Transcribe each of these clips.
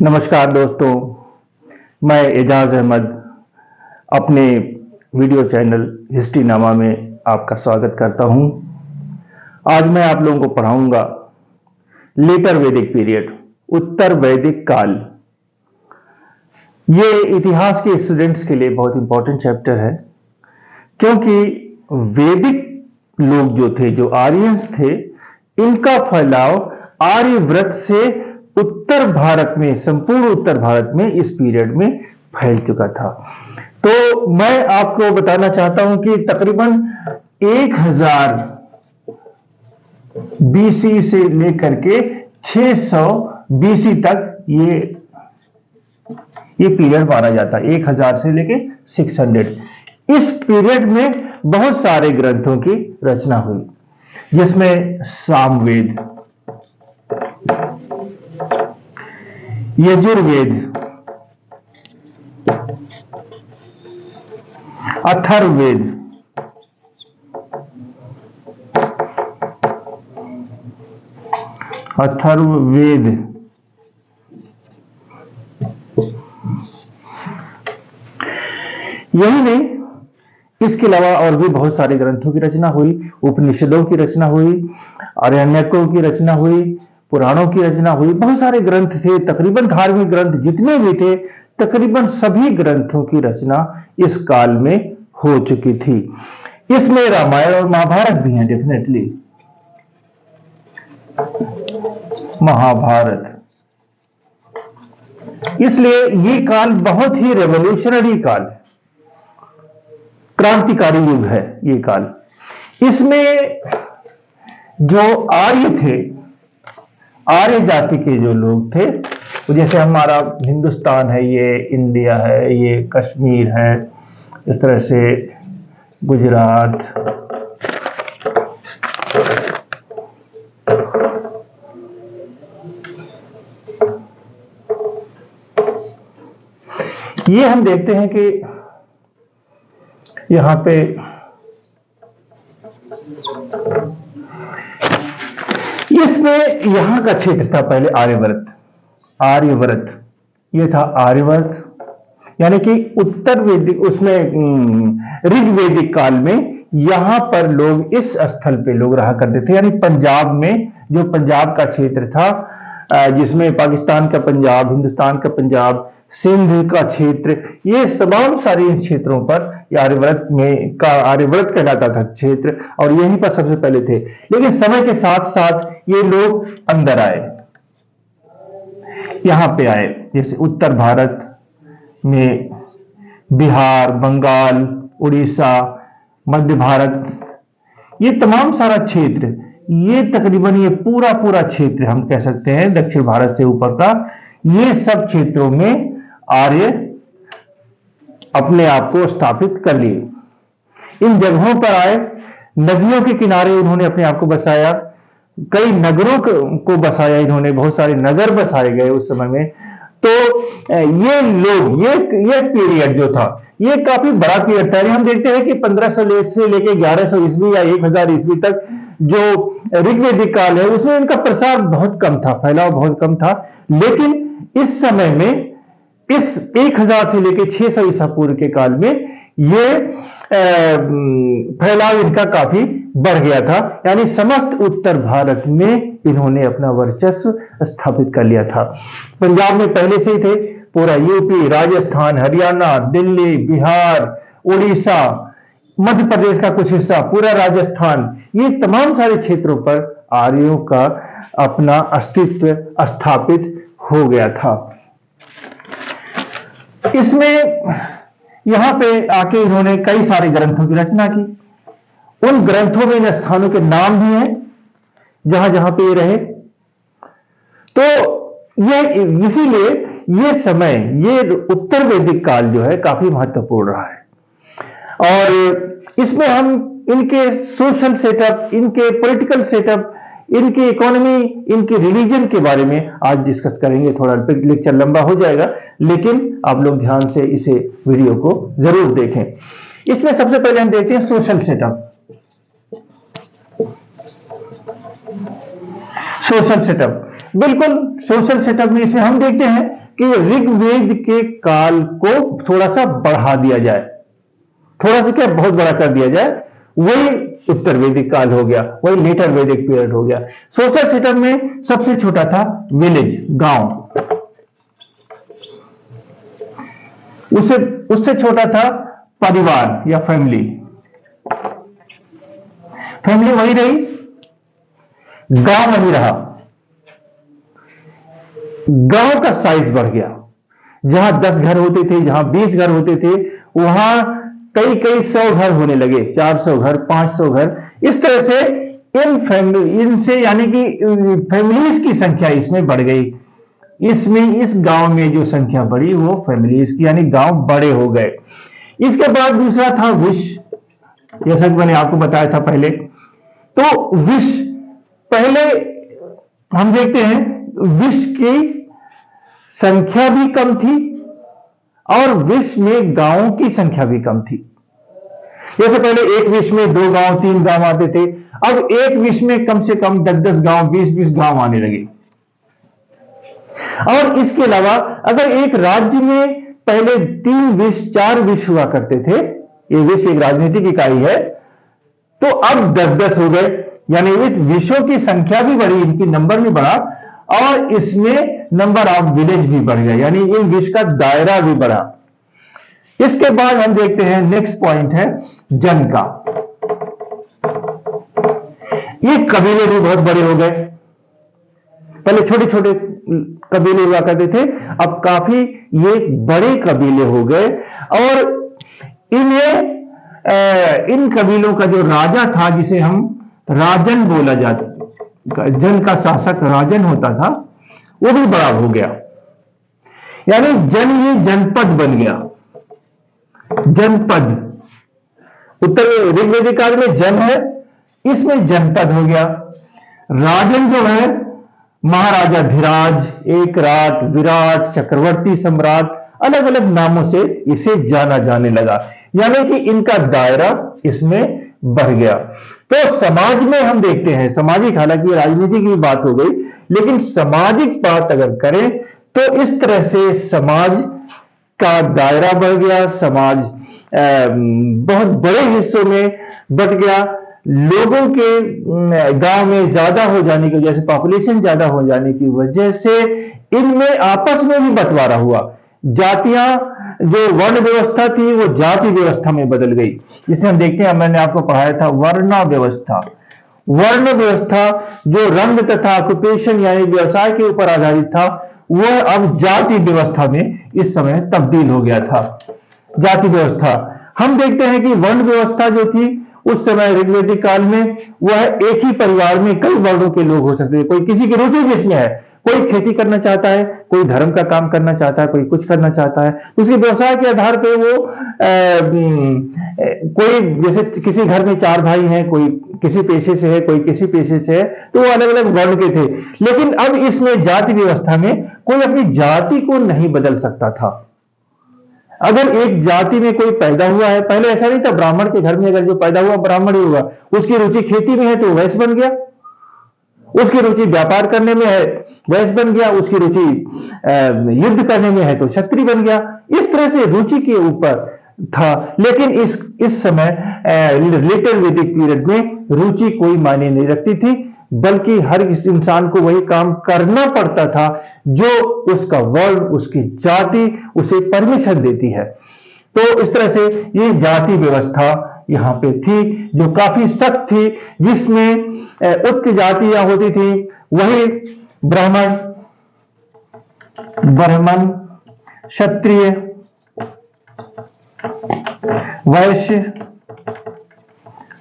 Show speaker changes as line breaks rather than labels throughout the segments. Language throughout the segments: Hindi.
नमस्कार दोस्तों, मैं एजाज अहमद अपने वीडियो चैनल हिस्ट्री नामा में आपका स्वागत करता हूं। आज मैं आप लोगों को पढ़ाऊंगा लेटर वैदिक पीरियड, उत्तर वैदिक काल। ये इतिहास के स्टूडेंट्स के लिए बहुत इंपॉर्टेंट चैप्टर है, क्योंकि वैदिक लोग जो थे, जो आर्यंस थे, इनका फैलाव आर्यव्रत से उत्तर भारत में, संपूर्ण उत्तर भारत में इस पीरियड में फैल चुका था। तो मैं आपको बताना चाहता हूं कि तकरीबन 1000 बीसी से लेकर के 600 बीसी तक ये पीरियड माना जाता है। 1000 से लेकर 600। इस पीरियड में बहुत सारे ग्रंथों की रचना हुई, जिसमें सामवेद, यजुर्वेद, अथर्ववेद, यही नहीं, इसके अलावा और भी बहुत सारे ग्रंथों की रचना हुई। उपनिषदों की रचना हुई, आरण्यकों की रचना हुई, पुराणों की रचना हुई। बहुत सारे ग्रंथ थे। तकरीबन धार्मिक ग्रंथ जितने भी थे, तकरीबन सभी ग्रंथों की रचना इस काल में हो चुकी थी। इसमें रामायण और महाभारत भी हैं, डेफिनेटली महाभारत। इसलिए ये काल बहुत ही रेवोल्यूशनरी काल है, क्रांतिकारी युग है ये काल। इसमें जो आर्य थे, आर्य जाति के जो लोग थे, जैसे हमारा हिंदुस्तान है, ये इंडिया है, ये कश्मीर है, इस तरह से गुजरात, ये हम देखते हैं कि यहां पे इसमें यहां का क्षेत्र था पहले आर्यव्रत। ये था आर्यव्रत, यानी कि उत्तर वैदिक, उसमें ऋग्वैदिक काल में यहां पर लोग इस स्थल पे लोग रहा करते थे। यानी पंजाब में, जो पंजाब का क्षेत्र था, जिसमें पाकिस्तान का पंजाब, हिंदुस्तान का पंजाब, सिंध का क्षेत्र, ये तमाम सारे क्षेत्रों पर आर्यव्रत कहलाता था क्षेत्र, और यहीं पर सबसे पहले थे। लेकिन समय के साथ साथ ये लोग अंदर आए, यहां पे आए, जैसे उत्तर भारत में बिहार, बंगाल, उड़ीसा, मध्य भारत, ये तमाम सारा क्षेत्र, ये तकरीबन ये पूरा क्षेत्र हम कह सकते हैं, दक्षिण भारत से ऊपर का, ये सब क्षेत्रों में आर्य अपने आप को स्थापित कर लिए। इन जगहों पर आए, नदियों के किनारे उन्होंने अपने आप को बसाया, कई नगरों को बसाया इन्होंने, बहुत सारे नगर बसाए गए उस समय में। तो ये लोग, ये पीरियड जो था, ये काफी बड़ा पीरियड था। हम देखते हैं कि 1500 से लेकर 1100 ईस्वी या 1000 ईस्वी तक जो ऋग्वैदिक काल है, उसमें इनका प्रसार बहुत कम था, फैलाव बहुत कम था। लेकिन इस समय में, इस 1000 से लेकर 600 ईसा पूर्व के काल में, ये फैलाव इनका काफी बढ़ गया था। यानी समस्त उत्तर भारत में इन्होंने अपना वर्चस्व स्थापित कर लिया था। पंजाब में पहले से ही थे, पूरा यूपी, राजस्थान, हरियाणा, दिल्ली, बिहार, उड़ीसा, मध्य प्रदेश का कुछ हिस्सा, पूरा राजस्थान, ये तमाम सारे क्षेत्रों पर आर्यों का अपना अस्तित्व स्थापित हो गया था। इसमें यहां पे आके इन्होंने कई सारे ग्रंथों की रचना की। उन ग्रंथों में इन स्थानों के नाम भी हैं जहां जहां पे ये रहे। तो ये इसीलिए ये समय, ये उत्तर वैदिक काल जो है, काफी महत्वपूर्ण रहा है। और इसमें हम इनके सोशल सेटअप, इनके पॉलिटिकल सेटअप, इनकी इकोनॉमी, इनके रिलीजन के बारे में आज डिस्कस करेंगे। थोड़ा लेक्चर लंबा हो जाएगा, लेकिन आप लोग ध्यान से इसे वीडियो को जरूर देखें। इसमें सबसे पहले हम देखते हैं सोशल सेटअप। सोशल सेटअप, बिल्कुल सोशल सेटअप में इसमें हम देखते हैं कि ऋग्वेद के काल को थोड़ा सा बढ़ा दिया जाए, थोड़ा सा क्या बहुत बड़ा कर दिया जाए, वही उत्तर वैदिक काल हो गया, वही लेटर वैदिक पीरियड हो गया। सोशल सेटअप में सबसे छोटा था विलेज, गांव, उससे उससे छोटा था परिवार या फैमिली, फैमिली वही रही, गांव वही रहा। गांव का साइज बढ़ गया, जहां 10 घर होते थे, जहां 20 घर होते थे, वहां कई कई 100 घर होने लगे, 400 घर, 500 घर, इस तरह से इनसे यानी कि फैमिलीज की संख्या इसमें बढ़ गई। इसमें इस गांव में जो संख्या बढ़ी वो फैमिलीज की, यानी गांव बड़े हो गए। इसके बाद दूसरा था विश, जैसा कि मैंने आपको बताया था पहले। तो विश, पहले हम देखते हैं विश की संख्या भी कम थी और विश में गांवों की संख्या भी कम थी। जैसे पहले एक विश में 2 गांव 3 गांव आते थे, अब एक विश में कम से कम 10-10 गांव 20-20 गांव आने लगे। और इसके अलावा अगर एक राज्य में पहले 3 विश 4 विश हुआ करते थे, ये विश एक राजनीतिक इकाई है, तो अब 10-10 हो गए, यानी इस विशों की संख्या भी बढ़ी, इनकी नंबर भी बढ़ा और इसमें नंबर ऑफ विलेज भी बढ़ गया, यानी इन विश का दायरा भी बढ़ा। इसके बाद हम देखते हैं नेक्स्ट पॉइंट है जन का। ये कबीले भी बहुत बड़े हो गए, पहले छोटे छोटे कबीले हुआ करते थे, अब काफी ये बड़े कबीले हो गए और इन कबीलों का जो राजा था, जिसे हम राजन बोला जाता, जन का शासक राजन होता था, वो भी बड़ा हो गया, यानी ये जनपद बन गया। जनपद, उत्तर ऋग्वेदिक काल में जन है, इसमें जनपद हो गया। राजन जो है महाराजा धीराज, एकराट, विराट, चक्रवर्ती सम्राट, अलग अलग नामों से इसे जाना जाने लगा, यानी कि इनका दायरा इसमें बढ़ गया। तो समाज में हम देखते हैं, सामाजिक, हालांकि राजनीति की बात हो गई, लेकिन सामाजिक बात अगर करें तो इस तरह से समाज का दायरा बढ़ गया, समाज बहुत बड़े हिस्सों में बट गया। लोगों के गांव में ज्यादा हो जाने की वजह से, पॉपुलेशन ज्यादा हो जाने की वजह से इनमें आपस में भी बंटवारा हुआ। जातियां, जो वर्ण व्यवस्था थी वो जाति व्यवस्था में बदल गई, जिसे हम देखते हैं, मैंने आपको पढ़ाया था वर्णा व्यवस्था। वर्ण व्यवस्था जो रंग तथा ऑक्यूपेशन यानी व्यवसाय के ऊपर आधारित था, वह अब जाति व्यवस्था में इस समय तब्दील हो गया था। जाति व्यवस्था, हम देखते हैं कि वर्ण व्यवस्था जो थी उस समय ऋग्वेदिक काल में, वह एक ही परिवार में कई वर्णों के लोग हो सकते थे। कोई किसी की रुचि जिसमें है, कोई खेती करना चाहता है, कोई धर्म का काम करना चाहता है, कोई कुछ करना चाहता है, तो उसके व्यवसाय के आधार पे वो कोई, जैसे किसी घर में 4 भाई हैं, कोई किसी पेशे से है, कोई किसी पेशे से है, तो वो अलग अलग वर्ण के थे। लेकिन अब इसमें जाति व्यवस्था में कोई अपनी जाति को नहीं बदल सकता था। अगर एक जाति में कोई पैदा हुआ है, पहले ऐसा नहीं था, ब्राह्मण के घर में अगर जो पैदा हुआ ब्राह्मण ही हुआ, उसकी रुचि खेती में है तो वैश्य बन गया, उसकी रुचि व्यापार करने में है वैश्य बन गया, उसकी रुचि युद्ध करने में है तो क्षत्रिय बन गया। इस तरह से रुचि के ऊपर था। लेकिन इस समय लेटर वैदिक पीरियड में रुचि कोई मायने नहीं रखती थी, बल्कि हर इस इंसान को वही काम करना पड़ता था जो उसका वर्ण, उसकी जाति उसे परमिशन देती है। तो इस तरह से ये जाति व्यवस्था यहां पे थी जो काफी सख्त थी, जिसमें उच्च जातियां होती थी, वही ब्राह्मण, क्षत्रिय, वैश्य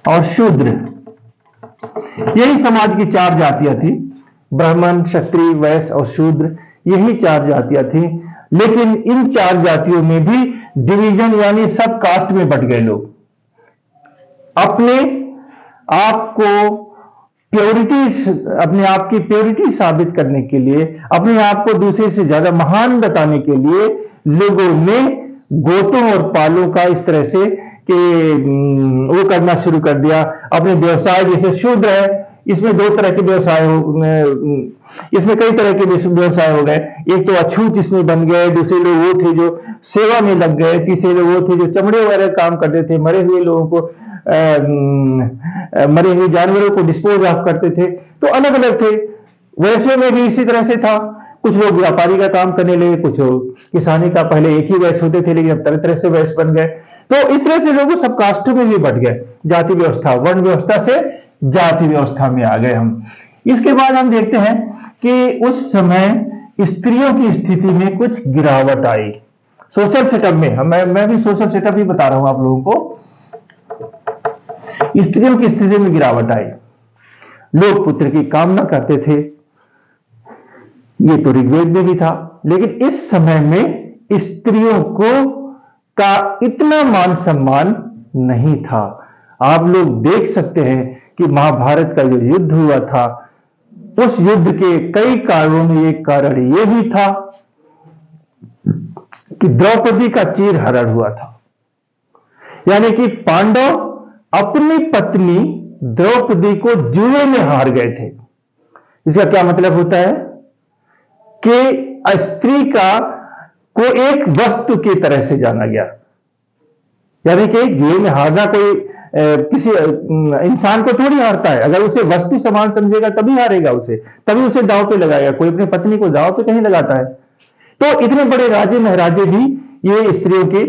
और शूद्र, यही समाज की 4 जातियां थी। ब्राह्मण, क्षत्रिय, वैश्य और शूद्र, यही 4 जातियां थी। लेकिन इन 4 जातियों में भी डिवीजन यानी सब कास्ट में बट गए लोग। अपने आप को प्योरिटी, अपने आप की प्योरिटी साबित करने के लिए, अपने आप को दूसरे से ज्यादा महान बताने के लिए लोगों ने गोतों और पालों का इस तरह से कि वो करना शुरू कर दिया। अपने व्यवसाय, जैसे शूद्र है, इसमें दो तरह के व्यवसाय इसमें कई तरह के व्यवसाय हो गए। एक तो अछूत इसमें बन गए, दूसरे लोग वो थे जो सेवा में लग गए, तीसरे लोग वो थे जो चमड़े वगैरह काम करते थे, मरे हुए लोगों को मरे हुए जानवरों को डिस्पोज ऑफ करते थे। तो अलग अलग थे। वैश्यों में भी इसी तरह से था। कुछ लोग व्यापारी का काम करने लगे, कुछ किसानी का। पहले एक ही वैश्य होते थे, लेकिन अब तरह तरह से वैश्य बन गए। तो इस तरह से लोग सब कास्टों में भी बढ़ गए। जाति व्यवस्था, वर्ण व्यवस्था से जाति व्यवस्था में आ गए हम। इसके बाद हम देखते हैं कि उस समय स्त्रियों की स्थिति में कुछ गिरावट आई। सोशल सेटअप में मैं भी सोशल सेटअप ही बता रहा हूं आप लोगों को। स्त्रियों की स्थिति में गिरावट आई। लोग पुत्र की कामना करते थे, ये तो ऋग्वेद में भी था। लेकिन इस समय में स्त्रियों को का इतना मान सम्मान नहीं था। आप लोग देख सकते हैं कि महाभारत का जो युद्ध हुआ था, उस युद्ध के कई कारणों में एक कारण यह भी था कि द्रौपदी का चीर हरण हुआ था। यानी कि पांडव अपनी पत्नी द्रौपदी को जुए में हार गए थे। इसका क्या मतलब होता है कि स्त्री को एक वस्तु की तरह से जाना गया। यानी कि जुए में हारना कोई किसी इंसान को थोड़ी हारता है। अगर उसे वस्तु समान समझेगा तभी हारेगा, तभी उसे दांव पे लगाएगा। कोई अपनी पत्नी को दांव पे कहीं लगाता है। तो इतने बड़े राजे महाराजे भी ये स्त्रियों की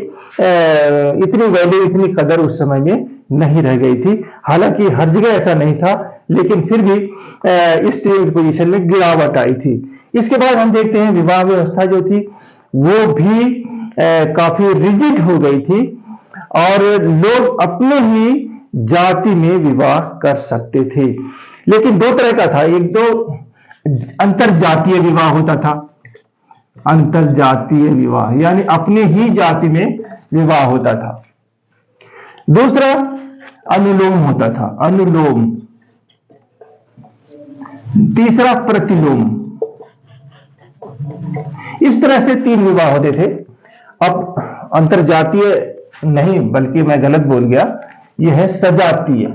इतनी वैल्यू, इतनी कदर उस समय में नहीं रह गई थी। हालांकि हर जगह ऐसा नहीं था, लेकिन फिर भी स्त्रियों की पोजीशन में गिरावट आई थी। इसके बाद हम देखते हैं विवाह व्यवस्था जो थी वो भी काफी रिजिड हो गई थी और लोग अपने ही जाति में विवाह कर सकते थे। लेकिन दो तरह का था। एक तो अंतरजातीय विवाह होता था, अंतरजातीय विवाह यानी अपने ही जाति में विवाह होता था। दूसरा अनुलोम होता था, अनुलोम। तीसरा प्रतिलोम। इस तरह से तीन विवाह होते थे। अब अंतरजातीय नहीं, बल्कि मैं गलत बोल गया, यह है सजातीय।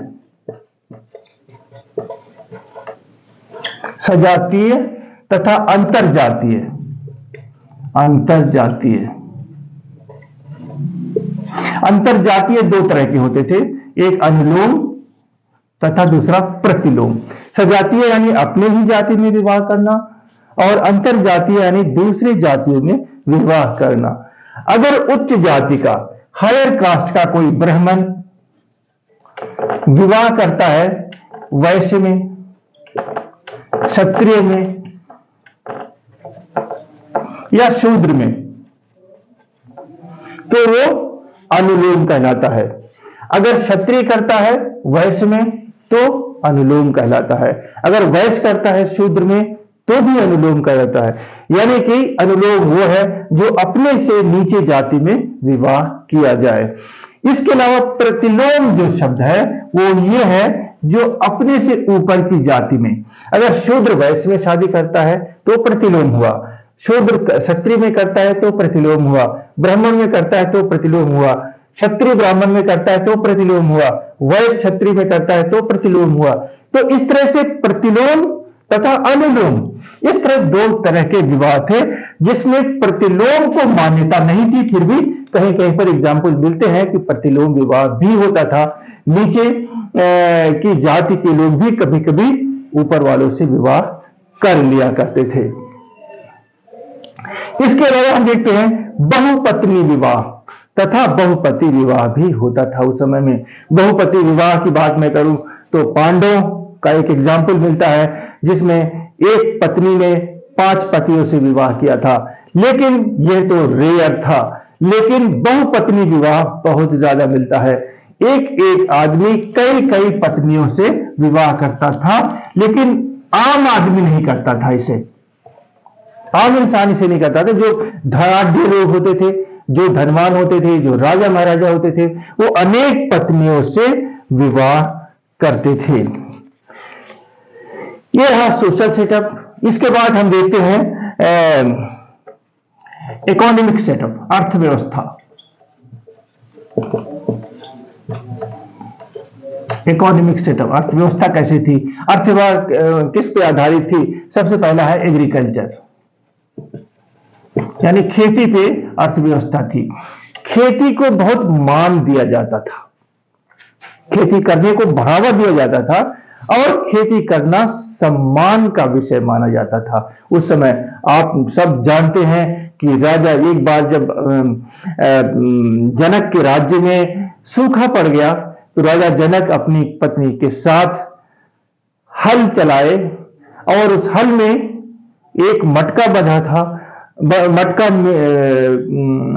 सजातीय तथा अंतरजातीय। अंतरजातीय अंतरजातीय दो तरह के होते थे, एक अनुलोम तथा दूसरा प्रतिलोम। सजातीय यानी अपने ही जाति में विवाह करना और अंतरजातीय यानी दूसरी जातियों में विवाह करना। अगर उच्च जाति का, हायर कास्ट का कोई ब्राह्मण विवाह करता है वैश्य में, क्षत्रिय में या शूद्र में, तो वो अनुलोम कहलाता है। अगर क्षत्रिय करता है वैश्य में तो अनुलोम कहलाता है। अगर वैश्य करता है शूद्र में तो भी अनुलोम कहलाता है। यानी कि अनुलोम वो है जो अपने से नीचे जाति में विवाह किया जाए। इसके अलावा प्रतिलोम जो शब्द है वो ये है जो अपने से ऊपर की जाति में। अगर शूद्र वैश्य में शादी करता है तो प्रतिलोम हुआ, शूद्र क्षत्रिय में करता है तो प्रतिलोम हुआ, ब्राह्मण में करता है तो प्रतिलोम हुआ, क्षत्रिय ब्राह्मण में करता है तो प्रतिलोम हुआ, वैश्य क्षत्रिय में करता है तो प्रतिलोम हुआ। तो इस तरह से प्रतिलोम तथा अनुलोम, इस तरह दो तरह के विवाह थे जिसमें प्रतिलोम को मान्यता नहीं थी। फिर भी कहीं कहीं पर एग्जाम्पल मिलते हैं कि प्रतिलोम विवाह भी होता था। नीचे की जाति के लोग भी कभी कभी ऊपर वालों से विवाह कर लिया करते थे। इसके अलावा हम देखते हैं बहुपत्नी विवाह तथा बहुपति विवाह भी होता था उस समय में। बहुपति विवाह की बात मैं करूं तो पांडवों का एक एग्जाम्पल मिलता है जिसमें एक पत्नी ने 5 पतियों से विवाह किया था। लेकिन यह तो रेयर था। लेकिन बहुपत्नी विवाह बहुत ज्यादा मिलता है। एक एक आदमी कई कई पत्नियों से विवाह करता था, लेकिन आम आदमी नहीं करता था इसे। आम इंसान इसे नहीं करता था। जो धनाढ्य लोग होते थे, जो धनवान होते थे, जो राजा महाराजा होते थे, वो अनेक पत्नियों से विवाह करते थे। यह है सोशल सेटअप। इसके बाद हम देखते हैं इकोनॉमिक सेटअप, अर्थव्यवस्था। इकोनॉमिक सेटअप, अर्थव्यवस्था कैसी थी, अर्थव्यवस्था किस पे आधारित थी? सबसे पहला है एग्रीकल्चर, यानी खेती पे अर्थव्यवस्था थी। खेती को बहुत मान दिया जाता था, खेती करने को बढ़ावा दिया जाता था और खेती करना सम्मान का विषय माना जाता था उस समय। आप सब जानते हैं कि राजा एक बार जब जनक के राज्य में सूखा पड़ गया तो राजा जनक अपनी पत्नी के साथ हल चलाए और उस हल में एक मटका बंधा था, मटका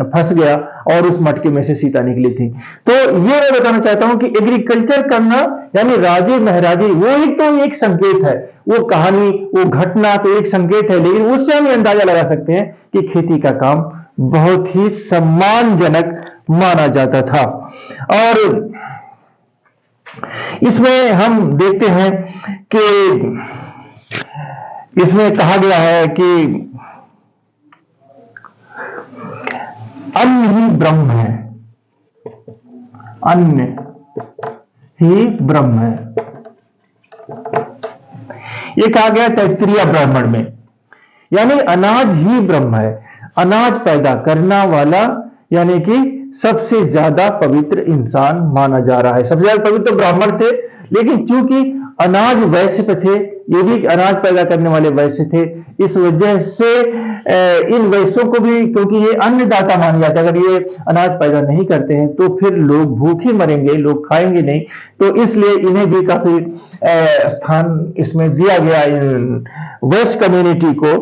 फंस गया और उस मटके में से सीता निकली थी। तो ये मैं बताना चाहता हूं कि एग्रीकल्चर करना यानी राजे महाराजे वो एक तो एक संकेत है, वो कहानी वो घटना तो एक संकेत है, लेकिन उससे हम अंदाजा लगा सकते हैं कि खेती का काम बहुत ही सम्मानजनक माना जाता था। और इसमें हम देखते हैं कि इसमें कहा गया है कि अन्न ही ब्रह्म है, अन्न ही ब्रह्म है, ये कहा गया तैत्तिरीय ब्राह्मण में, यानी अनाज ही ब्रह्म है। अनाज पैदा करना वाला यानी कि सबसे ज्यादा पवित्र इंसान माना जा रहा है। सबसे ज्यादा पवित्र ब्राह्मण थे, लेकिन चूंकि अनाज वैश्य पे थे, ये भी अनाज पैदा करने वाले वैश्य थे, इस वजह से इन वैश्यों को भी, क्योंकि ये अन्नदाता माना जाता है, अगर ये अनाज पैदा नहीं करते हैं तो फिर लोग भूखे मरेंगे, लोग खाएंगे नहीं, तो इसलिए इन्हें भी काफी स्थान इसमें दिया गया इन वैश्य कम्युनिटी को।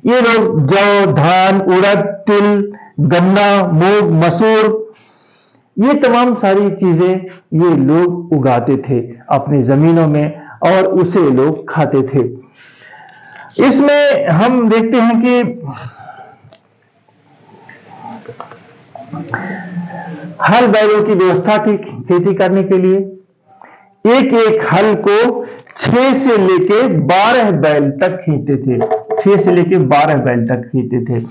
ये लोग जौ, धान, उड़द, तिल, गन्ना, मूंग, मसूर, ये तमाम सारी चीजें ये लोग उगाते थे अपनी जमीनों में और उसे लोग खाते थे। इसमें हम देखते हैं कि हल बैलों की व्यवस्था थी खेती करने के लिए। एक एक हल को 6 से लेके 12 बैल तक खींचते थे, 6 से लेके 12 बैल तक खींचते थे।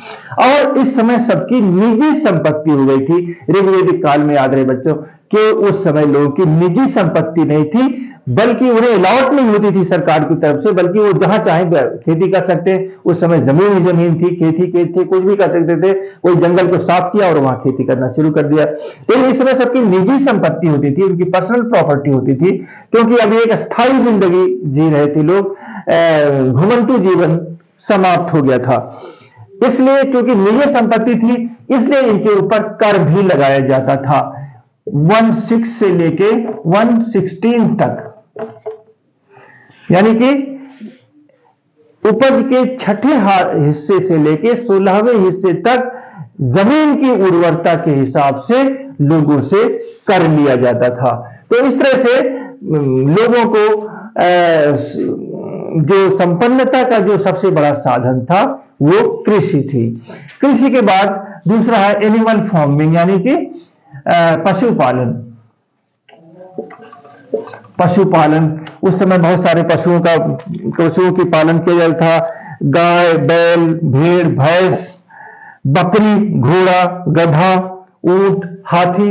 और इस समय सबकी निजी संपत्ति हो गई थी। ऋग्वेदिक काल में याद रहे बच्चों कि उस समय लोगों की निजी संपत्ति नहीं थी, बल्कि उन्हें अलॉट नहीं होती थी सरकार की तरफ से, बल्कि वो जहां चाहे खेती कर सकते। उस समय जमीन ही जमीन थी, खेती थे, कुछ भी कर सकते थे। कोई जंगल को साफ किया और वहां खेती करना शुरू कर दिया। लेकिन इस समय सबकी निजी संपत्ति होती थी, उनकी पर्सनल प्रॉपर्टी होती थी, क्योंकि अभी एक स्थायी जिंदगी जी रहे थे लोग, घुमंतु जीवन समाप्त हो गया था। इसलिए क्योंकि निजी संपत्ति थी, इसलिए इनके ऊपर कर भी लगाया जाता था 1/6 से लेके 1/16 तक, यानी कि उपज के छठे हिस्से से लेके 16वें हिस्से तक जमीन की उर्वरता के हिसाब से लोगों से कर लिया जाता था। तो इस तरह से लोगों को जो संपन्नता का जो सबसे बड़ा साधन था वो कृषि थी। कृषि के बाद दूसरा है एनिमल फार्मिंग, यानी कि पशुपालन। पशुपालन उस समय बहुत सारे पशुओं की पालन किया जाता था। गाय, बैल, भेड़, भैंस, बकरी, घोड़ा, गधा, ऊंट, हाथी,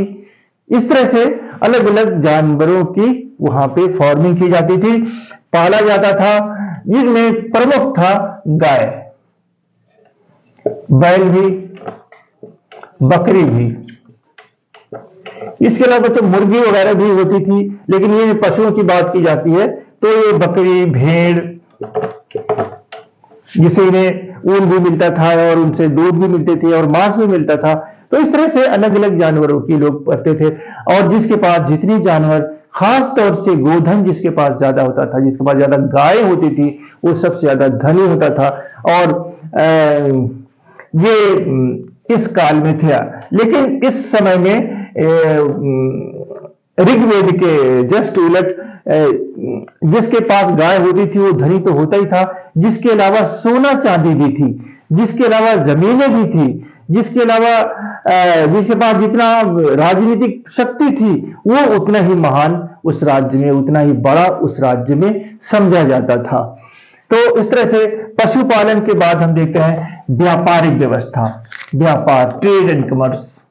इस तरह से अलग अलग जानवरों की वहां पे फार्मिंग की जाती थी, पाला जाता था, जिनमें प्रमुख था गाय, बैल भी, बकरी भी। इसके अलावा तो मुर्गी वगैरह भी होती थी, लेकिन ये पशुओं की बात की जाती है तो ये बकरी, भेड़, जिसे इन्हें ऊन भी मिलता था और उनसे दूध भी मिलते थे और मांस भी मिलता था। तो इस तरह से अलग अलग जानवरों की लोग पढ़ते थे, और जिसके पास जितनी जानवर, खास तौर से गोधन जिसके पास ज्यादा होता था, जिसके पास ज्यादा गाय होती थी, वो सबसे ज्यादा धनी होता था। और ये इस काल में था। लेकिन इस समय में ऋग्वेद के जस्ट उलट, जिसके पास गाय होती थी वो धनी तो होता ही था, जिसके अलावा सोना चांदी भी थी, जिसके अलावा जमीनें भी थी, जिसके अलावा जिसके पास जितना राजनीतिक शक्ति थी वो उतना ही महान उस राज्य में, उतना ही बड़ा उस राज्य में समझा जाता था। तो इस तरह से पशुपालन के बाद हम देखते हैं व्यापारिक व्यवस्था, व्यापार, ट्रेड एंड कॉमर्स।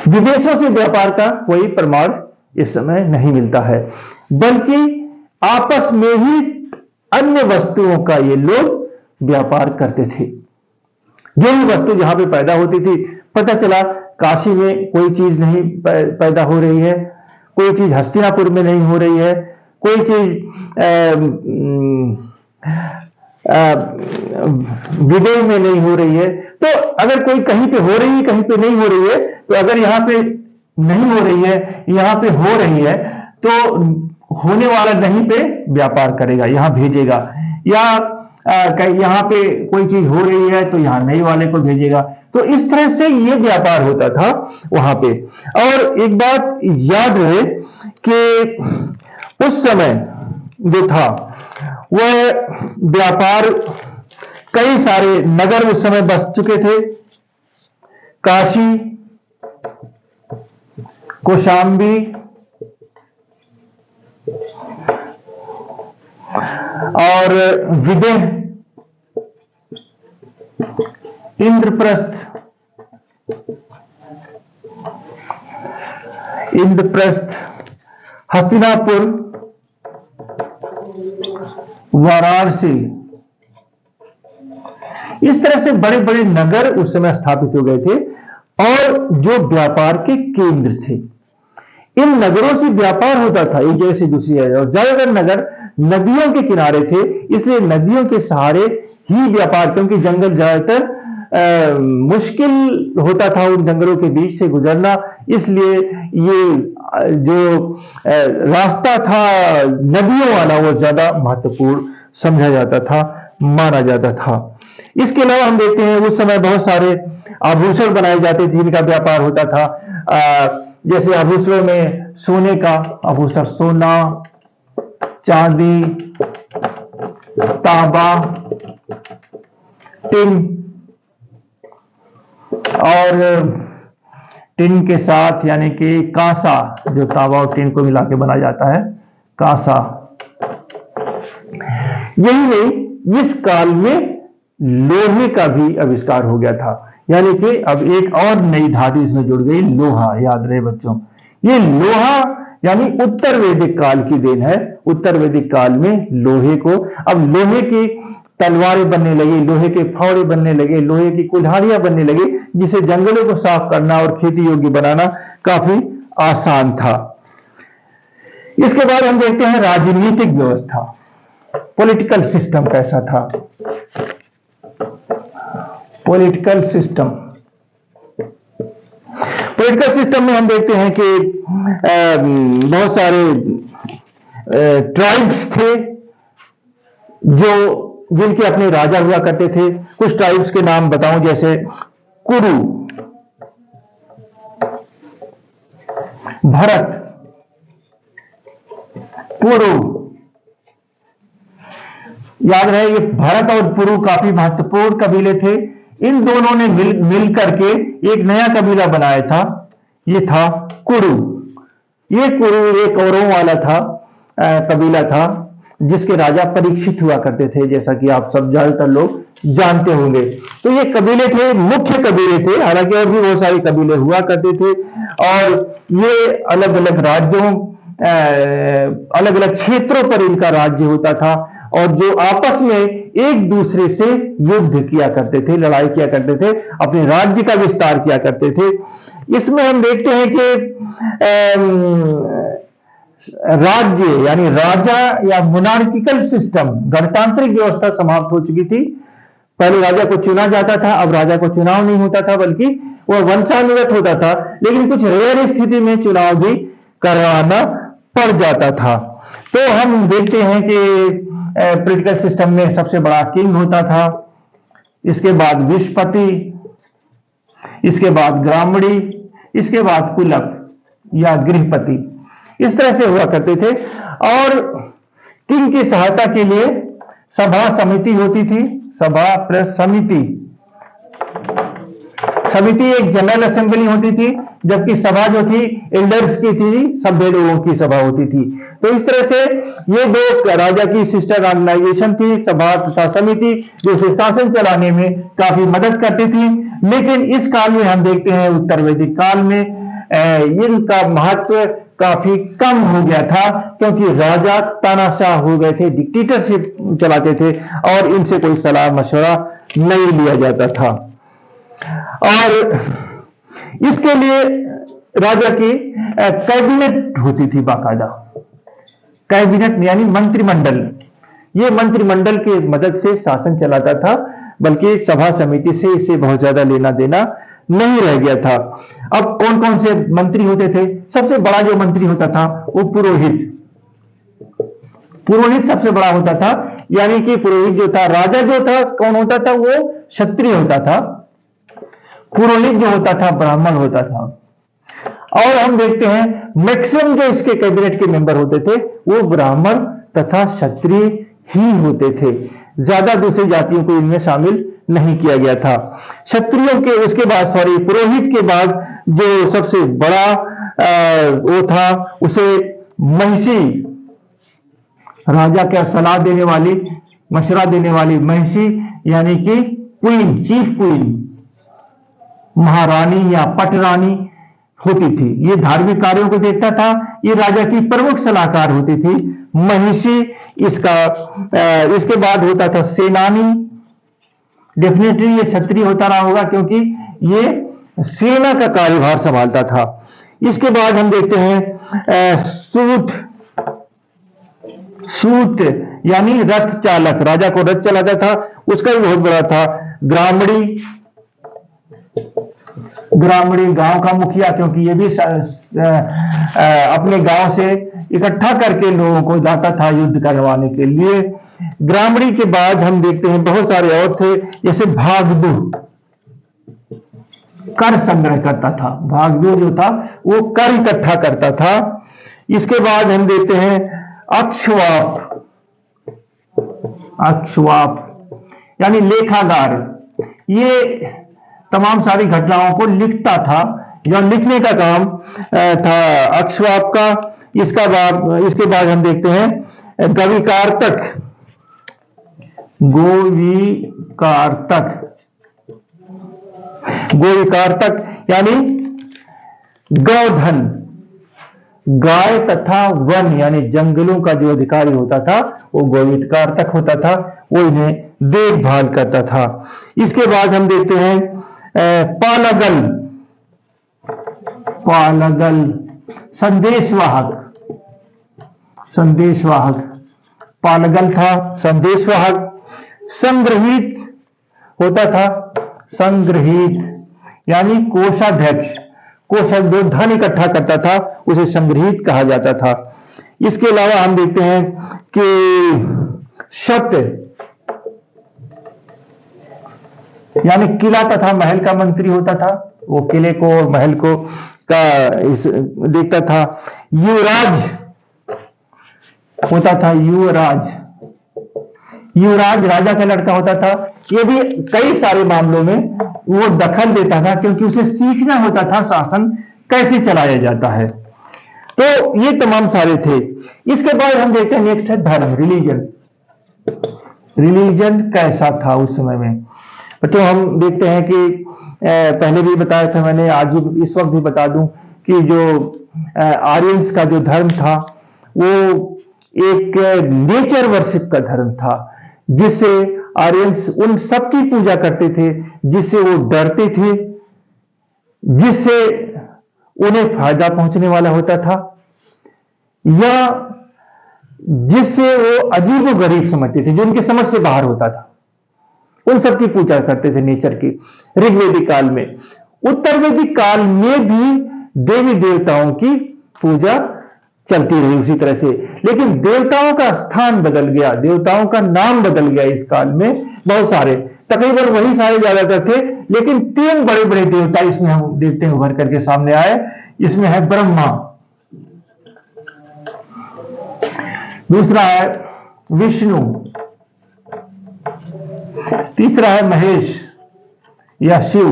विदेशों से व्यापार का कोई प्रमाण इस समय नहीं मिलता है, बल्कि आपस में ही अन्य वस्तुओं का ये लोग व्यापार करते थे। जो भी वस्तु जहां पे पैदा होती थी, पता चला काशी में कोई चीज नहीं पैदा हो रही है, कोई चीज हस्तिनापुर में नहीं हो रही है, कोई चीज विदेश में नहीं हो रही है। तो अगर कोई कहीं पे हो रही है, कहीं पे नहीं हो रही है, तो अगर यहाँ पे नहीं हो रही है, यहाँ पे हो रही है, तो होने वाला नहीं पे व्यापार करेगा, यहाँ भेजेगा, या यहाँ पे कोई चीज हो रही है तो यहाँ नई वाले को भेजेगा। तो इस तरह से ये व्यापार होता था वहां पे। और एक बात याद रहे कि उस समय जो था वह व्यापार, कई सारे नगर उस समय बस चुके थे। काशी, कौशांबी और विदेह, इंद्रप्रस्थ, हस्तिनापुर, वाराणसी, इस तरह से बड़े बड़े नगर उस समय स्थापित हो गए थे और जो व्यापार के केंद्र थे। इन नगरों से व्यापार होता था एक जगह से दूसरी जगह, और ज्यादातर नगर नदियों के किनारे थे, इसलिए नदियों के सहारे ही व्यापार, क्योंकि जंगल ज्यादातर मुश्किल होता था उन जंगलों के बीच से गुजरना, इसलिए ये जो रास्ता था नदियों वाला वो ज्यादा महत्वपूर्ण समझा जाता था, माना जाता था। इसके अलावा हम देखते हैं उस समय बहुत सारे आभूषण बनाए जाते थे जिनका व्यापार होता था। जैसे आभूषणों में सोने का आभूषण, सोना, चांदी, तांबा, टिन, और टिन के साथ यानी कि कांसा, जो तांबा और टिन को मिला के बना जाता है, कांसा। यही नहीं, इस काल में लोहे का भी आविष्कार हो गया था, यानी कि अब एक और नई धातु इसमें जुड़ गई, लोहा। याद रहे बच्चों, ये लोहा यानी उत्तर वैदिक काल की देन है। उत्तर वैदिक काल में लोहे को, अब लोहे की तलवारें बनने लगी, लोहे के फावड़े बनने लगे, लोहे की कुल्हाड़ियां बनने लगी, जिसे जंगलों को साफ करना और खेती योग्य बनाना काफी आसान था। इसके बाद हम देखते हैं राजनीतिक व्यवस्था, पॉलिटिकल सिस्टम कैसा था। पॉलिटिकल सिस्टम में हम देखते हैं कि बहुत सारे ट्राइब्स थे जिनके अपने राजा हुआ करते थे। कुछ ट्राइब्स के नाम बताऊं, जैसे कुरु, भरत, पुरु। याद रहे, ये भरत और पुरु काफी महत्वपूर्ण कबीले थे। इन दोनों ने मिल करके एक नया कबीला बनाया था, ये था कुरु। ये कुरु एक कौरवों वाला था, कबीला था, जिसके राजा परीक्षित हुआ करते थे, जैसा कि आप सब ज्यादातर लोग जानते होंगे। तो ये कबीले थे, मुख्य कबीले थे, हालांकि और भी बहुत सारे कबीले हुआ करते थे, और ये अलग अलग राज्यों, अलग अलग क्षेत्रों पर इनका राज्य होता था, और जो आपस में एक दूसरे से युद्ध किया करते थे, लड़ाई किया करते थे, अपने राज्य का विस्तार किया करते थे। इसमें हम देखते हैं कि राज्य यानी राजा या मोनार्किकल सिस्टम, गणतांत्रिक व्यवस्था समाप्त हो चुकी थी। पहले राजा को चुना जाता था, अब राजा को चुनाव नहीं होता था, बल्कि वह वंशानुगत होता था, लेकिन कुछ रेयर स्थिति में चुनाव भी करवाना पड़ जाता था। तो हम देखते हैं कि पॉलिटिकल सिस्टम में सबसे बड़ा किंग होता था, इसके बाद विशपति, इसके बाद ग्रामणी, इसके बाद कुलक या गृहपति, इस तरह से हुआ करते थे। और किंग की सहायता के लिए सभा समिति होती थी, सभा प्लस समिति। समिति एक जनरल असेंबली होती थी, जबकि सभा जो थी एल्डर्स की थी, सभ्य लोगों की सभा होती थी। तो इस तरह से ये दो राजा की सिस्टर ऑर्गेनाइजेशन थी, सभा तथा समिति, जो उसे शासन चलाने में काफी मदद करती थी। लेकिन इस काल में हम देखते हैं, उत्तर वैदिक काल में इनका महत्व काफी कम हो गया था, क्योंकि राजा तानाशाह हो गए थे, डिक्टेटरशिप चलाते थे और इनसे कोई सलाह मशवरा नहीं लिया जाता था। और इसके लिए राजा की कैबिनेट होती थी, बाकायदा कैबिनेट यानी मंत्रिमंडल। ये मंत्रिमंडल की मदद से शासन चलाता था, बल्कि सभा समिति से इसे बहुत ज्यादा लेना देना नहीं रह गया था। अब कौन कौन से मंत्री होते थे? सबसे बड़ा जो मंत्री होता था वो पुरोहित। पुरोहित सबसे बड़ा होता था, यानी कि पुरोहित जो था, राजा जो था कौन होता था? वो क्षत्रिय होता था। पुरोहित जो होता था ब्राह्मण होता था। और हम देखते हैं मैक्सिमम जो इसके कैबिनेट के मेंबर होते थे वो ब्राह्मण तथा क्षत्रिय ही होते थे। ज्यादा दूसरी जातियों को इनमें शामिल नहीं किया गया था। क्षत्रियों के उसके बाद पुरोहित के बाद जो सबसे बड़ा वो था, उसे महिषी, राजा का सलाह देने वाली, मशवरा देने वाली महिषी, यानी कि क्वीन, चीफ क्वीन, महारानी या पटरानी होती थी। ये धार्मिक कार्यों को देखता था। ये राजा की प्रमुख सलाहकार होती थी महिषी। इसके बाद होता था सेनानी। डेफिनेटली ये क्षत्रिय होता रहा होगा, क्योंकि ये सेना का कार्यभार संभालता था। इसके बाद हम देखते हैं सूत यानी रथ चालक, राजा को रथ चलाता था, उसका भी बहुत बड़ा था। ग्रामीणी गांव का मुखिया, क्योंकि ये भी अपने गांव से इकट्ठा करके लोगों को जाता था युद्ध करवाने के लिए। ग्रामीणी के बाद हम देखते हैं बहुत सारे और थे, जैसे भागदू, कर संग्रह करता था। भागदू जो था वो कर इकट्ठा करता था। इसके बाद हम देखते हैं अक्षवाप यानी लेखागार। ये तमाम सारी घटनाओं को लिखता था, या लिखने का काम था अक्षवाप का। इसके बाद हम देखते हैं गोविकारतक यानी गौधन, गाय तथा वन यानी जंगलों का जो अधिकारी होता था वो गोविकारतक होता था, वो इन्हें देखभाल करता था। इसके बाद हम देखते हैं पालगल संदेशवाहक पालगल था, संदेशवाहक। संग्रहित होता था, संग्रहित यानी कोषाध्यक्ष, जो धन इकट्ठा करता था उसे संग्रहित कहा जाता था। इसके अलावा हम देखते हैं कि शत यानी किला तथा महल का मंत्री होता था, वो किले को और महल को देखता था। युवराज होता था, युवराज राजा का लड़का होता था। ये भी कई सारे मामलों में वो दखल देता था, क्योंकि उसे सीखना होता था शासन कैसे चलाया जाता है। तो ये तमाम सारे थे। इसके बाद हम देखते हैं नेक्स्ट है धर्म, रिलीजन कैसा था उस समय में। तो हम देखते हैं कि पहले भी बताया था मैंने, आज भी इस वक्त भी बता दूं कि जो आर्यंस का जो धर्म था वो एक नेचर वर्शिप का धर्म था, जिससे आर्यंस उन सबकी पूजा करते थे जिससे वो डरते थे, जिससे उन्हें फायदा पहुंचने वाला होता था, या जिससे वो अजीब व गरीब समझते थे, जो उनकी समझ से बाहर होता था। उन सबकी पूजा करते थे नेचर की। ऋग्वेदिक काल में, उत्तर वैदिक काल में भी देवी देवताओं की पूजा चलती रही उसी तरह से, लेकिन देवताओं का स्थान बदल गया, देवताओं का नाम बदल गया। इस काल में बहुत सारे, तकरीबन वही सारे ज्यादातर थे, लेकिन 3 बड़े बड़े देवता इसमें हम देखते हैं उभर करके सामने आए। इसमें है ब्रह्मा, दूसरा है विष्णु, तीसरा है महेश या शिव,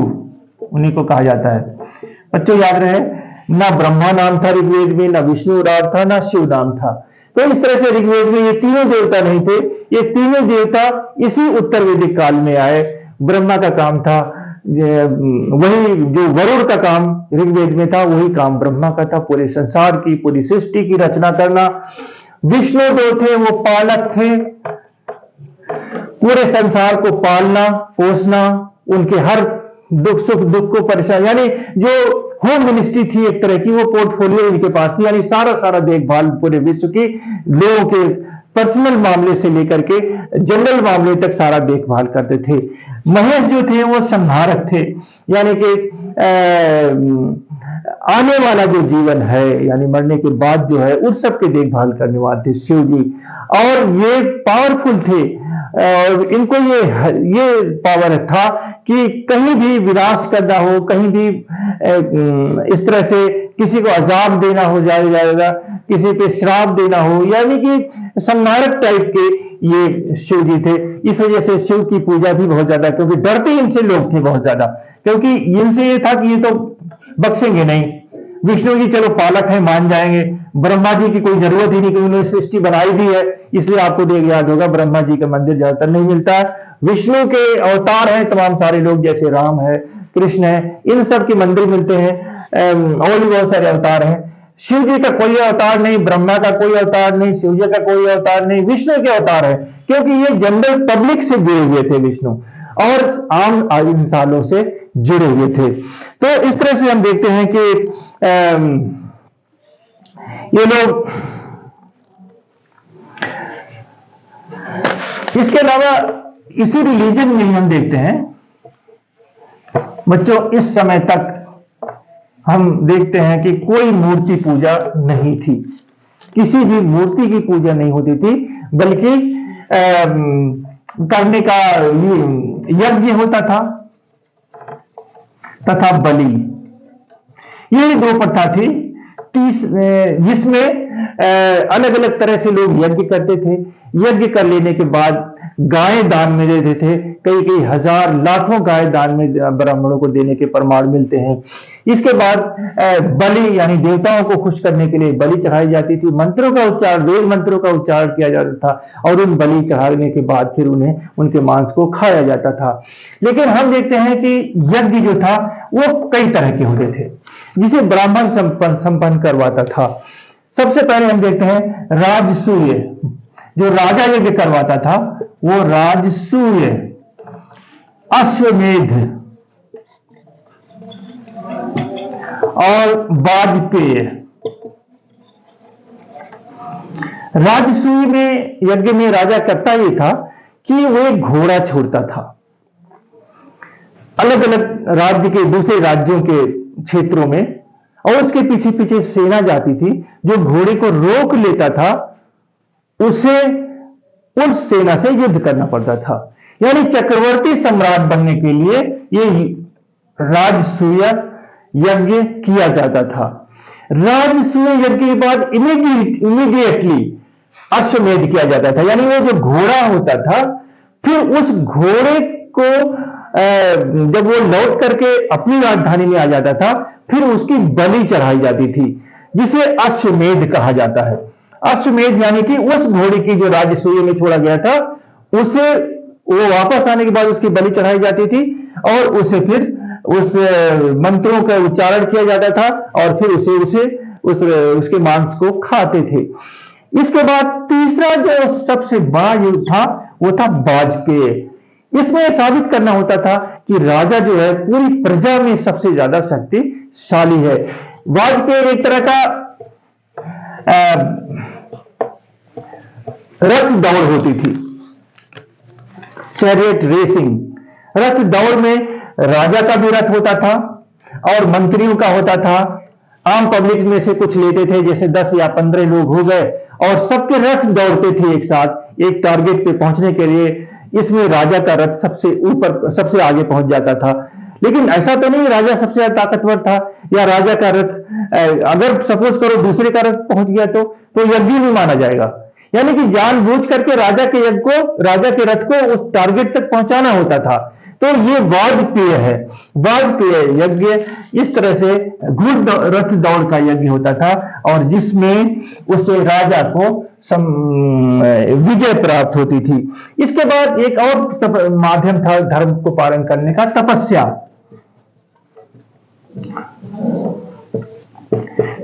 उन्हीं को कहा जाता है। बच्चों याद रहे, ना ब्रह्मा नाम था ऋग्वेद में, ना विष्णु नाम था, ना शिव नाम था। तो इस तरह से ऋग्वेद में ये तीनों देवता नहीं थे, ये तीनों देवता इसी उत्तर वैदिक काल में आए। ब्रह्मा का काम था वही जो वरुण का काम ऋग्वेद में था, वही काम ब्रह्मा का था, पूरे संसार की, पूरी सृष्टि की रचना करना। विष्णु जो थे वो पालक थे, पूरे संसार को पालना पोसना, उनके हर दुख सुख दुख को परेशान, यानी जो होम मिनिस्ट्री थी एक तरह की, वो पोर्टफोलियो इनके पास थी, यानी सारा सारा देखभाल पूरे विश्व की लोगों के पर्सनल मामले से लेकर के जनरल मामले तक सारा देखभाल करते थे। महेश जो थे वो संहारक थे, यानी कि आने वाला जो जीवन है, यानी मरने के बाद जो है उस सब के देखभाल करने वाले थे शिव जी, और ये पावरफुल थे। और इनको ये पावर था कि कहीं भी विनाश करना हो, कहीं भी इस तरह से किसी को अजाब देना हो जाएगा, किसी पे श्राप देना हो, यानी कि संहारक टाइप के ये शिव जी थे। इस वजह से शिव की पूजा भी बहुत ज्यादा, क्योंकि डरते इनसे लोग थे बहुत ज्यादा, क्योंकि इनसे ये था कि ये तो बख्शेंगे नहीं। विष्णु जी चलो पालक है, मान जाएंगे, ब्रह्मा जी की कोई जरूरत ही नहीं, क्योंकि उन्होंने सृष्टि बनाई दी है। इसलिए आपको देख याद होगा ब्रह्मा जी का मंदिर ज्यादातर नहीं मिलता है। विष्णु के अवतार हैं तमाम सारे लोग, जैसे राम है, कृष्ण है, इन सब के मंदिर मिलते हैं, और भी बहुत सारे अवतार हैं। शिव जी का कोई अवतार नहीं, ब्रह्मा का कोई अवतार नहीं, शिव जी का कोई अवतार नहीं, विष्णु के अवतार है, क्योंकि ये जनरल पब्लिक से जुड़े हुए थे विष्णु, और आम इंसानों से जुड़े हुए थे। तो इस तरह से हम देखते हैं कि ये लोग, इसके अलावा इसी रिलीजन में हम देखते हैं बच्चों, इस समय तक हम देखते हैं कि कोई मूर्ति पूजा नहीं थी, किसी भी मूर्ति की पूजा नहीं होती थी, बल्कि करने का यज्ञ होता था तथा बलि, ये दो प्रथा थी। जिसमें अलग अलग तरह से लोग यज्ञ करते थे। यज्ञ कर लेने के बाद गायें दान में देते थे, कई कई हजार लाखों गाय दान में ब्राह्मणों को देने के प्रमाण मिलते हैं। इसके बाद बलि, यानी देवताओं को खुश करने के लिए बलि चढ़ाई जाती थी, मंत्रों का उच्चारण, वेद मंत्रों का उच्चारण किया जाता था, और उन बलि चढ़ाने के बाद फिर उन्हें उनके मांस को खाया जाता था। लेकिन हम देखते हैं कि यज्ञ जो था वो कई तरह के होते थे, जिसे ब्राह्मण संपन्न करवाता था। सबसे पहले हम देखते हैं राजसूय, जो राजा यज्ञ करवाता था वो राजसूय, अश्वमेध और वाजपेय। राजसूय में यज्ञ में राजा करता ये था कि वो एक घोड़ा छोड़ता था, अलग अलग राज्य के, दूसरे राज्यों के क्षेत्रों में, और उसके पीछे पीछे सेना जाती थी, जो घोड़े को रोक लेता था उसे उस सेना से युद्ध करना पड़ता था। यानी चक्रवर्ती सम्राट बनने के लिए ये राजसूय यज्ञ किया जाता था। राजसूय यज्ञ के बाद इमीडिएटली अश्वमेध किया जाता था, यानी वो जो घोड़ा होता था, फिर उस घोड़े को जब वो लौट करके अपनी राजधानी में आ जाता था, फिर उसकी बलि चढ़ाई जाती थी, जिसे अश्वमेध कहा जाता है। अश्वमेध यानी कि उस घोड़े की जो राजसूय में छोड़ा गया था, उसे वो वापस आने के बाद उसकी बलि चढ़ाई जाती थी, और उसे फिर उस मंत्रों का उच्चारण किया जाता था, और फिर उसके मांस को खाते थे। इसके बाद तीसरा जो सबसे बड़ा युद्ध था वो था वाजपेय। इसमें साबित करना होता था कि राजा जो है पूरी प्रजा में सबसे ज्यादा शक्तिशाली है। वाजपेय एक तरह का रथ दौड़ होती थी, चैरियट रेसिंग। रथ दौड़ में राजा का भी रथ होता था और मंत्रियों का होता था। आम पब्लिक में से कुछ लेते थे, जैसे 10 या 15 लोग हो गए, और सबके रथ दौड़ते थे एक साथ एक टारगेट पे पहुंचने के लिए। इसमें राजा का रथ सबसे ऊपर, सबसे आगे पहुंच जाता था। लेकिन ऐसा तो नहीं राजा सबसे ज्यादा ताकतवर था, या राजा का रथ अगर सपोज करो दूसरे का रथ पहुंच गया तो यज्ञ नहीं माना जाएगा। यानी कि जानबूझ करके राजा के रथ को उस टारगेट तक पहुंचाना होता था। तो ये वाजपेय है। वाजपेय यज्ञ इस तरह से घुड़ रथ दौड़ का यज्ञ होता था, और जिसमें उस राजा को विजय प्राप्त होती थी। इसके बाद एक और माध्यम था धर्म को पालन करने का, तपस्या।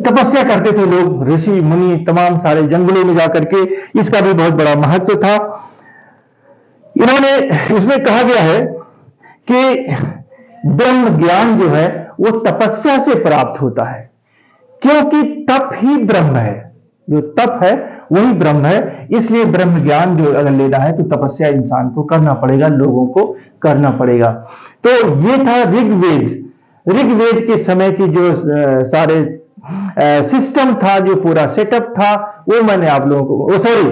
तपस्या करते थे लोग, ऋषि मुनि तमाम सारे जंगलों में जाकर के, इसका भी बहुत बड़ा महत्व था। इन्होंने, इसमें कहा गया है कि ब्रह्म ज्ञान जो है वो तपस्या से प्राप्त होता है, क्योंकि तप ही ब्रह्म है, जो तप है वही ब्रह्म है। इसलिए ब्रह्म ज्ञान जो अगर लेना है तो तपस्या इंसान को करना पड़ेगा, लोगों को करना पड़ेगा। तो ये था ऋग्वेद। ऋग्वेद के समय की जो सारे सिस्टम था, जो पूरा सेटअप था, वो मैंने आप लोगों को, सॉरी,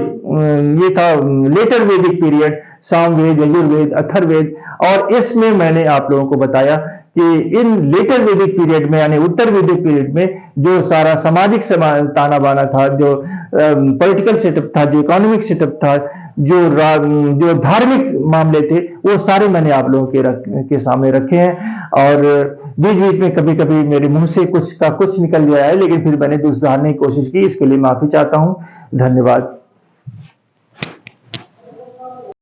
ये था लेटर वैदिक पीरियड, सामवेद, यजुर्वेद, अथर्ववेद, और इसमें मैंने आप लोगों को बताया कि इन लेटर वैदिक पीरियड में, यानी उत्तर वैदिक पीरियड में जो सारा सामाजिक ताना बाना था, जो पॉलिटिकल सेटअप था, जो इकोनॉमिक सेटअप था, जो धार्मिक मामले थे, वो सारे मैंने आप लोगों के सामने रखे हैं। और बीच बीच में कभी कभी मेरे मुंह से कुछ का कुछ निकल गया है, लेकिन फिर मैंने सुधारने की कोशिश की, इसके लिए माफी चाहता हूं। धन्यवाद।